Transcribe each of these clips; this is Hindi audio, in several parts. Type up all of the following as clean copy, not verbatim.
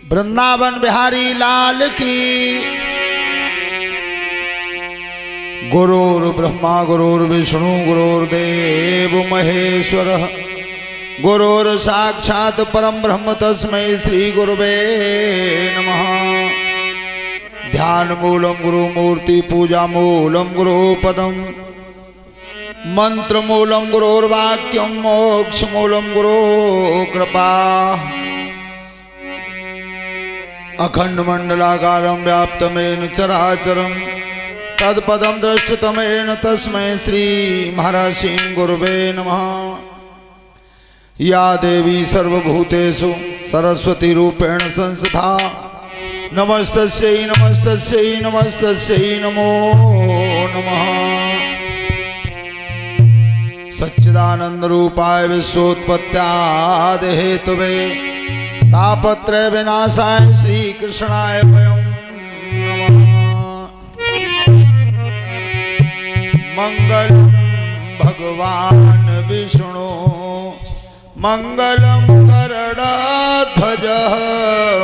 वृंदावन बिहारी लाल की। गुरुर् ब्रह्मा गुरुर्विष्णु गुरुर्देव महेश्वर गुरुर् साक्षात् परम ब्रह्म तस्मै श्री गुरुवे नमः। ध्यान मूलम गुरु मूर्ति पूजा मूलम गुरु पदम मंत्र मूलम गुरुर्वाक्यम मोक्ष मूलम गुरु कृपा। अखंड मंडलाकारं व्याप्तमेन चराचरं तत्पदं दृष्टतमेन तस्मै श्री महर्षि गुरुवे नमः। या देवी सर्वभूतेषु सरस्वती रूपेण संस्थिता नमस्तस्यै नमस्तस्यै नमस्तस्यै नमो नमः। सच्चिदानंद रूपाय विश्वोत्पत्त्यादि हेतुवे तापत्रय विनाशाय श्री कृष्णाय वयं नमः। मंगलम भगवान विष्णु मंगलम गरुड़ध्वज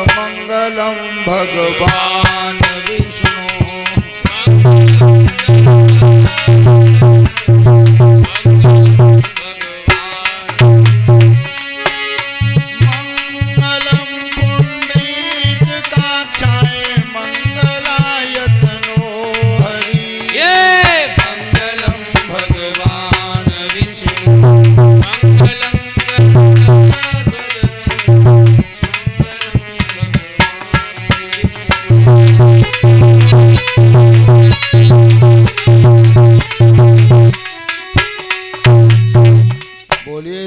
मंगलम भगवान विष्णु।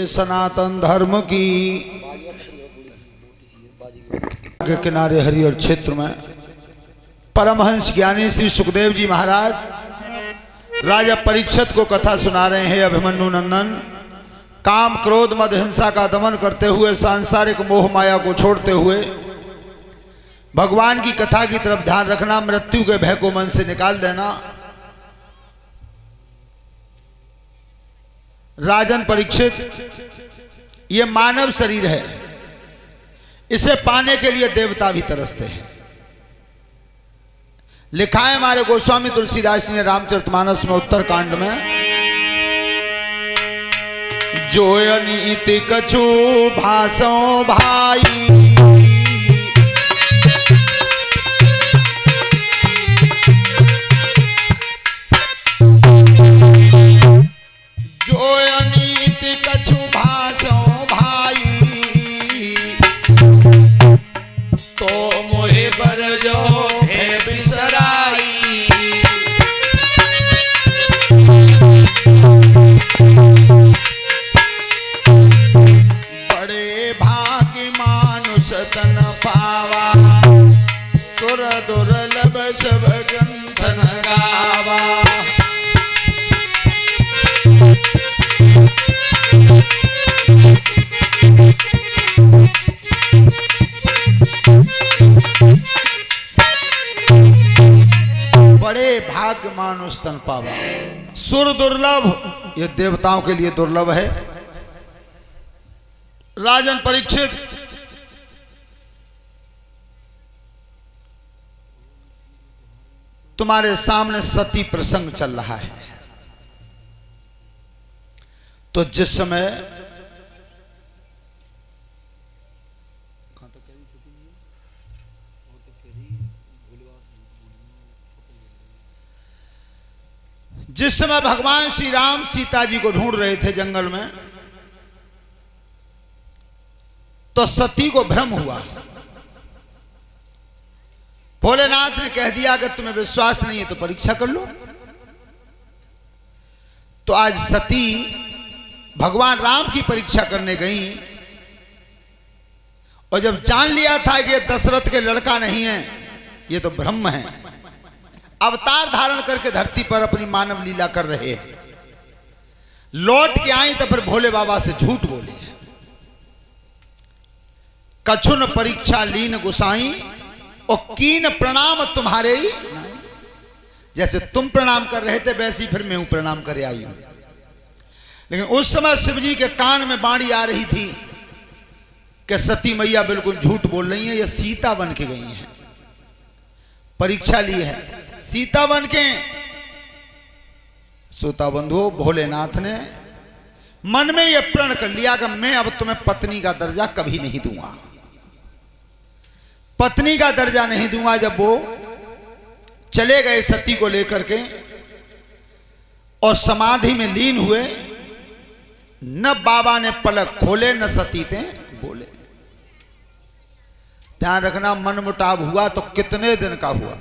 सनातन धर्म की। के किनारे हरिहर क्षेत्र में परमहंस ज्ञानी श्री सुखदेव जी महाराज राजा परीक्षित को कथा सुना रहे हैं। अभिमन्यु नंदन काम क्रोध मद हिंसा का दमन करते हुए सांसारिक मोह माया को छोड़ते हुए भगवान की कथा की तरफ ध्यान रखना, मृत्यु के भय को मन से निकाल देना। राजन परीक्षित, ये मानव शरीर है, इसे पाने के लिए देवता भी तरसते हैं। लिखा है हमारे गोस्वामी तुलसीदास ने रामचरितमानस में उत्तरकांड में, जो अनीति कछु भासो भाई मानुष तन पावा। सुर दुर्लभ, ये देवताओं के लिए दुर्लभ है। राजन परीक्षित, तुम्हारे सामने सती प्रसंग चल रहा है। तो जिस समय भगवान श्री राम सीता जी को ढूंढ रहे थे जंगल में, तो सती को भ्रम हुआ। भोलेनाथ ने कह दिया अगर तुम्हें विश्वास नहीं है तो परीक्षा कर लो। तो आज सती भगवान राम की परीक्षा करने गई, और जब जान लिया था कि ये दशरथ के लड़का नहीं है, ये तो ब्रह्म है, अवतार धारण करके धरती पर अपनी मानव लीला कर रहे हैं, लौट के आई तो फिर भोले बाबा से झूठ बोले, कछुन परीक्षा लीन गुसाई और कीन प्रणाम तुम्हारे ही। जैसे तुम प्रणाम कर रहे थे वैसे ही फिर मैं प्रणाम करे आई हूं। लेकिन उस समय शिव जी के कान में बाणी आ रही थी कि सती मैया बिल्कुल झूठ बोल रही हैं, ये सीता बन के गई हैं, परीक्षा ली है सीता बन के। श्रोता बंधुओं, भोलेनाथ ने मन में यह प्रण कर लिया कि मैं अब तुम्हें पत्नी का दर्जा कभी नहीं दूंगा, पत्नी का दर्जा नहीं दूंगा। जब वो चले गए सती को लेकर के और समाधि में लीन हुए, न बाबा ने पलक खोले न सती थे बोले। ध्यान रखना, मन मुटाव हुआ तो कितने दिन का हुआ।